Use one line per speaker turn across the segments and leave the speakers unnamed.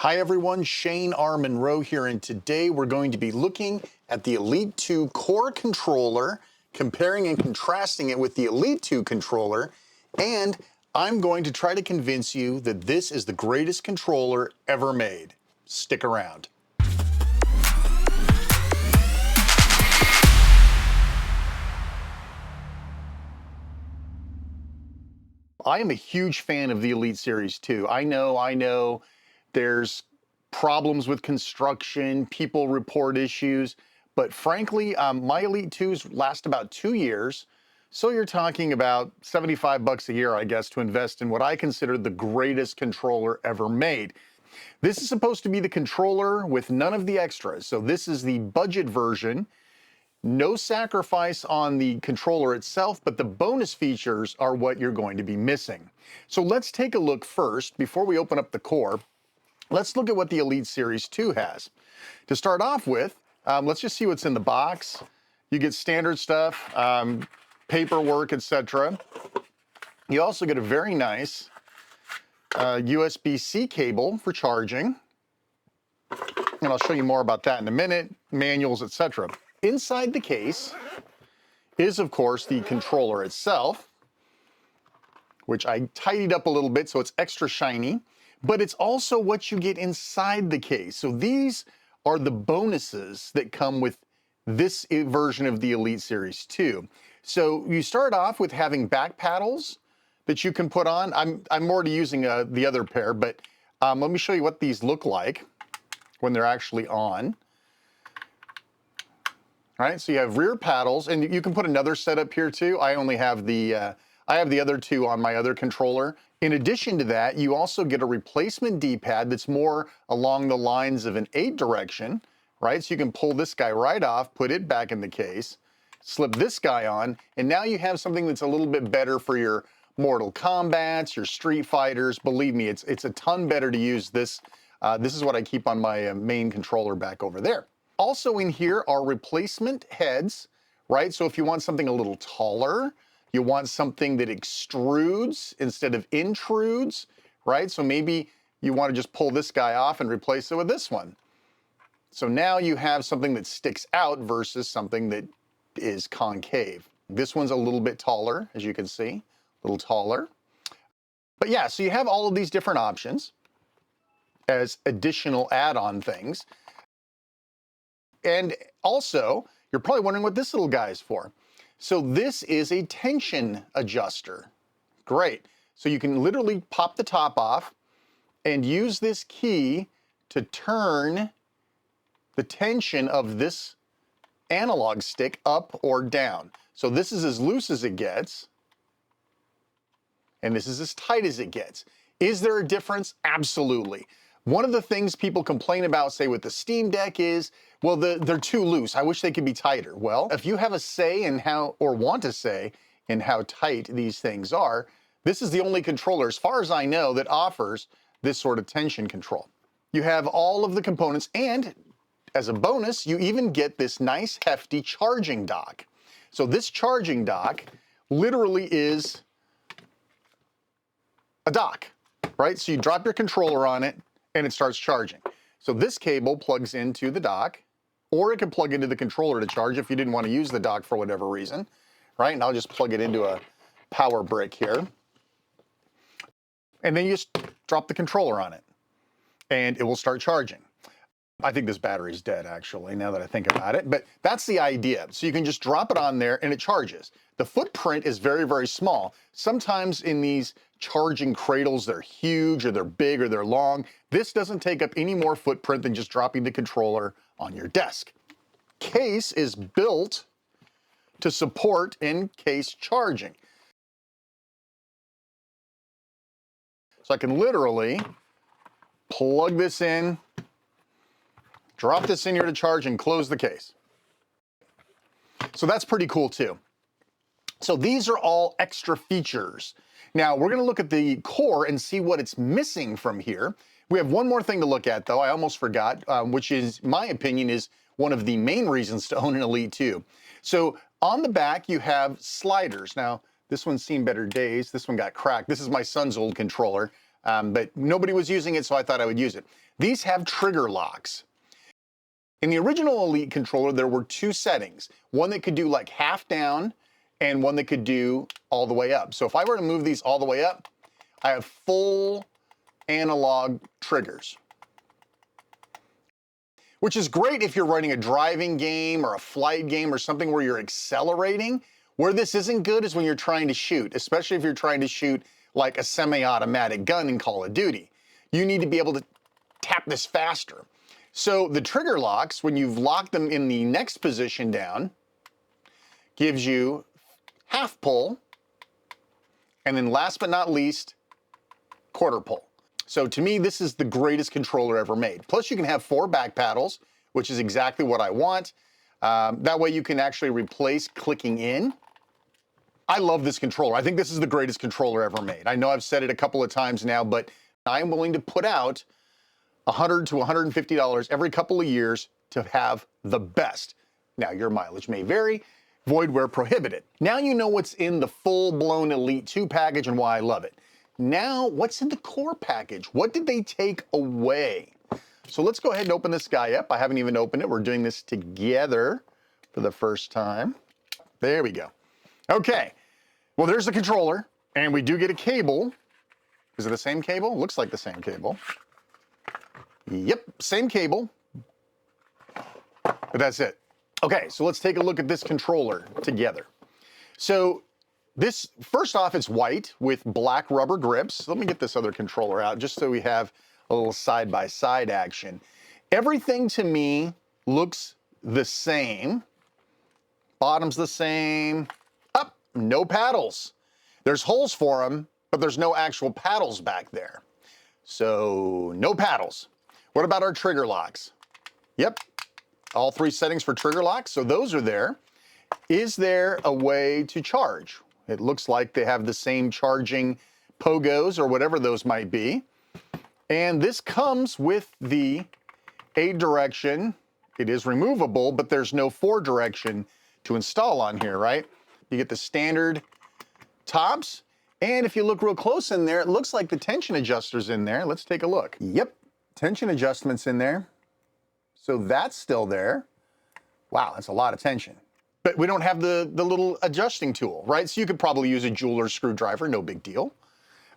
Hi everyone, Shane R. Monroe here, and today we're going to be looking at the Elite 2 Core controller, comparing and contrasting it with the Elite 2 controller, and I'm going to try to convince you that this is the greatest controller ever made. Stick around. I am a huge fan of the Elite Series 2. I know there's problems with construction, people report issues, but frankly, my Elite 2s last about 2 years. So you're talking about $75 a year, I guess, to invest in what I consider the greatest controller ever made. This is supposed to be the controller with none of the extras. So this is the budget version. No sacrifice on the controller itself, but the bonus features are what you're going to be missing. So let's take a look first, before we open up the core, let's look at what the Elite Series 2 has. To start off with, let's just see what's in the box. You get standard stuff, paperwork, etc. You also get a very nice USB-C cable for charging. And I'll show you more about that in a minute, manuals, etc. Inside the case is, of course, the controller itself, which I tidied up a little bit so it's extra shiny, but it's also what you get inside the case. So these are the bonuses that come with this version of the Elite Series 2. So you start off with having back paddles that you can put on. I'm already using the other pair, but let me show you what these look like when they're actually on. All right, so you have rear paddles, and you can put another setup here too. I only have the other two on my other controller. In addition to that, you also get a replacement D-pad that's more along the lines of an 8 direction, right? So you can pull this guy right off, put it back in the case, slip this guy on, and now you have something that's a little bit better for your Mortal Kombats, your Street Fighters. Believe me, it's a ton better to use this. This is what I keep on my main controller back over there. Also in here are replacement heads, right? So if you want something a little taller, you want something that extrudes instead of intrudes, right? So maybe you want to just pull this guy off and replace it with this one. So now you have something that sticks out versus something that is concave. This one's a little bit taller, as you can see, a little taller. But yeah, so you have all of these different options as additional add-on things. And also, you're probably wondering what this little guy is for. So this is a tension adjuster. Great. So you can literally pop the top off and use this key to turn the tension of this analog stick up or down. So this is as loose as it gets, and this is as tight as it gets. Is there a difference? Absolutely. One of the things people complain about, say with the Steam Deck, is, well, they're too loose. I wish they could be tighter. Well, if you have a say in how, or want to say in how tight these things are, this is the only controller, as far as I know, that offers this sort of tension control. You have all of the components, and as a bonus, you even get this nice hefty charging dock. So this charging dock literally is a dock, right? So you drop your controller on it, and it starts charging. So this cable plugs into the dock, or it can plug into the controller to charge if you didn't want to use the dock for whatever reason, right? And I'll just plug it into a power brick here. And then you just drop the controller on it, and it will start charging. I think this battery's dead, actually, now that I think about it, but that's the idea. So you can just drop it on there and it charges. The footprint is very, very small. Sometimes in these charging cradles, they're huge or they're big or they're long. This doesn't take up any more footprint than just dropping the controller on your desk. Case is built to support in-case charging. So I can literally plug this in, drop this in here to charge, and close the case. So that's pretty cool too. So these are all extra features. Now we're gonna look at the core and see what it's missing from here. We have one more thing to look at though, I almost forgot, which is, my opinion, is one of the main reasons to own an Elite 2. So on the back you have sliders. Now this one's seen better days, this one got cracked. This is my son's old controller. but nobody was using it, so I thought I would use it. These have trigger locks. In the original Elite controller, there were two settings. One that could do like half down and one that could do all the way up. So if I were to move these all the way up, I have full analog triggers, which is great if you're running a driving game or a flight game or something where you're accelerating. Where this isn't good is when you're trying to shoot, especially if you're trying to shoot like a semi-automatic gun in Call of Duty. You need to be able to tap this faster. So the trigger locks, when you've locked them in the next position down, gives you half pull, and then last but not least, quarter pull. So to me, this is the greatest controller ever made. Plus you can have 4 back paddles, which is exactly what I want. That way you can actually replace clicking in. I love this controller. I think this is the greatest controller ever made. I know I've said it a couple of times now, but I'm willing to put out $100 to $150 every couple of years to have the best. Now, your mileage may vary, void where prohibited. Now you know what's in the full-blown Elite 2 package and why I love it. Now, what's in the core package? What did they take away? So let's go ahead and open this guy up. I haven't even opened it. We're doing this together for the first time. There we go. Okay, well, there's the controller, and we do get a cable. Is it the same cable? Looks like the same cable. Yep, same cable, but that's it. Okay, so let's take a look at this controller together. So this, first off, it's white with black rubber grips. Let me get this other controller out just so we have a little side-by-side action. Everything to me looks the same. Bottom's the same. Up, no paddles. There's holes for them, but there's no actual paddles back there. So no paddles. What about our trigger locks? Yep, all 3 settings for trigger locks, so those are there. Is there a way to charge? It looks like they have the same charging pogos or whatever those might be. And this comes with the 8 direction. It is removable, but there's no 4 direction to install on here, right? You get the standard tops. And if you look real close in there, it looks like the tension adjuster's in there. Let's take a look. Yep, tension adjustments in there. So that's still there. Wow, that's a lot of tension. But we don't have the little adjusting tool, right? So you could probably use a jeweler's screwdriver, no big deal.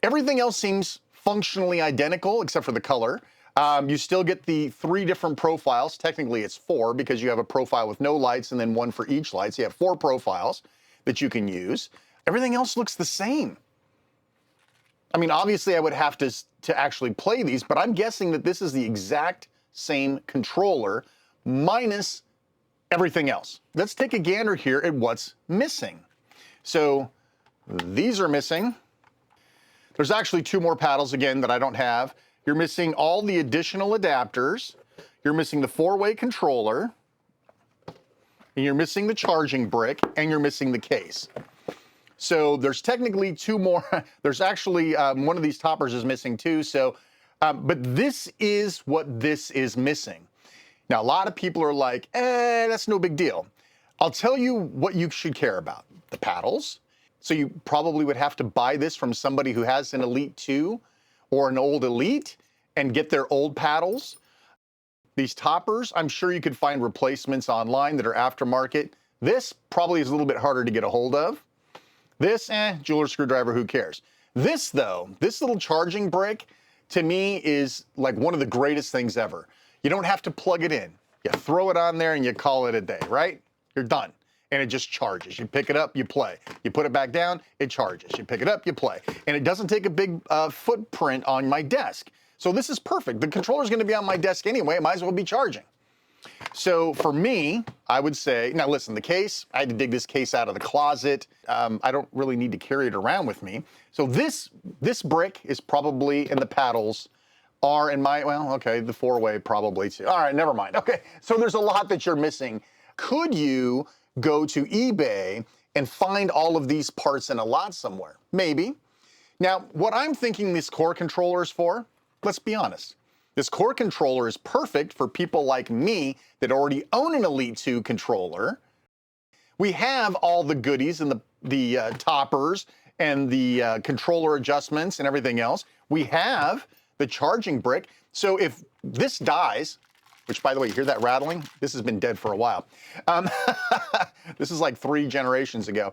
Everything else seems functionally identical except for the color. You still get the 3 different profiles. Technically it's 4 because you have a profile with no lights and then 1 for each light. So you have 4 profiles that you can use. Everything else looks the same. I mean, obviously I would have to actually play these, but I'm guessing that this is the exact same controller minus everything else. Let's take a gander here at what's missing. So these are missing. There's actually 2 more paddles again that I don't have. You're missing all the additional adapters. You're missing the 4-way controller. And you're missing the charging brick, and you're missing the case. So there's technically 2 more. There's actually one of these toppers is missing too. So, but this is what this is missing. Now, a lot of people are like, that's no big deal. I'll tell you what you should care about. The paddles. So you probably would have to buy this from somebody who has an Elite 2 or an old Elite and get their old paddles. These toppers, I'm sure you could find replacements online that are aftermarket. This probably is a little bit harder to get a hold of. This, jeweler screwdriver, who cares? This though, this little charging brick, to me is like one of the greatest things ever. You don't have to plug it in. You throw it on there and you call it a day, right? You're done. And it just charges. You pick it up, you play. You put it back down, it charges. You pick it up, you play. And it doesn't take a big footprint on my desk. So this is perfect. The controller's gonna be on my desk anyway, it might as well be charging. So for me, I would say, now listen, the case, I had to dig this case out of the closet. I don't really need to carry it around with me. So this brick is probably, and the paddles are in my, well, okay, the 4-way probably too. All right, never mind. Okay, so there's a lot that you're missing. Could you go to eBay and find all of these parts in a lot somewhere? Maybe. Now, what I'm thinking this core controller is for, let's be honest. This core controller is perfect for people like me that already own an Elite 2 controller. We have all the goodies and the toppers and the controller adjustments and everything else. We have the charging brick. So if this dies, which by the way, you hear that rattling? This has been dead for a while. This is like 3 generations ago.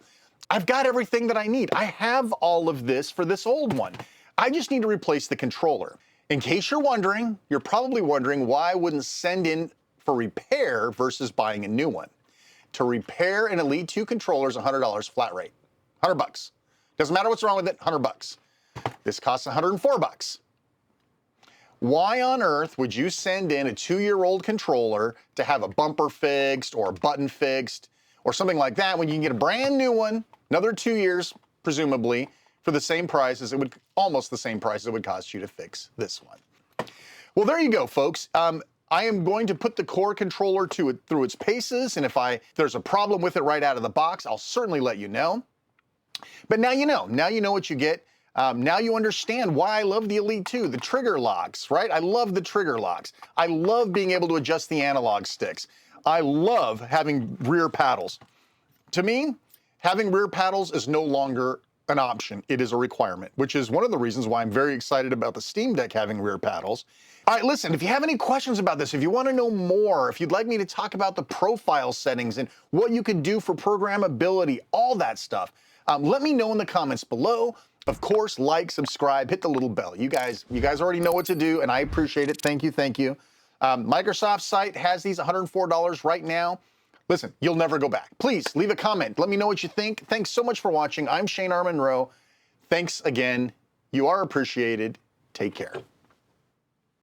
I've got everything that I need. I have all of this for this old one. I just need to replace the controller. In case you're wondering, you're probably wondering why I wouldn't send in for repair versus buying a new one. To repair an Elite 2 controller is $100 flat rate. 100 bucks. Doesn't matter what's wrong with it, 100 bucks. This costs 104 bucks. Why on earth would you send in a 2-year-old controller to have a bumper fixed or a button fixed or something like that when you can get a brand new one, another 2 years, presumably, for the same price as it would, almost the same price it would cost you to fix this one? Well, there you go, folks. I am going to put the core controller through its paces, and if there's a problem with it right out of the box, I'll certainly let you know. But now you know. Now you know what you get. Now you understand why I love the Elite 2, the trigger locks, right? I love the trigger locks. I love being able to adjust the analog sticks. I love having rear paddles. To me, having rear paddles is no longer an option. It is a requirement, which is one of the reasons why I'm very excited about the Steam Deck having rear paddles. All right, listen, if you have any questions about this, if you want to know more, if you'd like me to talk about the profile settings and what you can do for programmability, all that stuff, let me know in the comments below. Of course, like, subscribe, hit the little bell. You guys already know what to do, and I appreciate it. Thank you, thank you. Microsoft's site has these $104 right now. Listen, you'll never go back. Please leave a comment. Let me know what you think. Thanks so much for watching. I'm Shane R. Monroe. Thanks again. You are appreciated. Take care.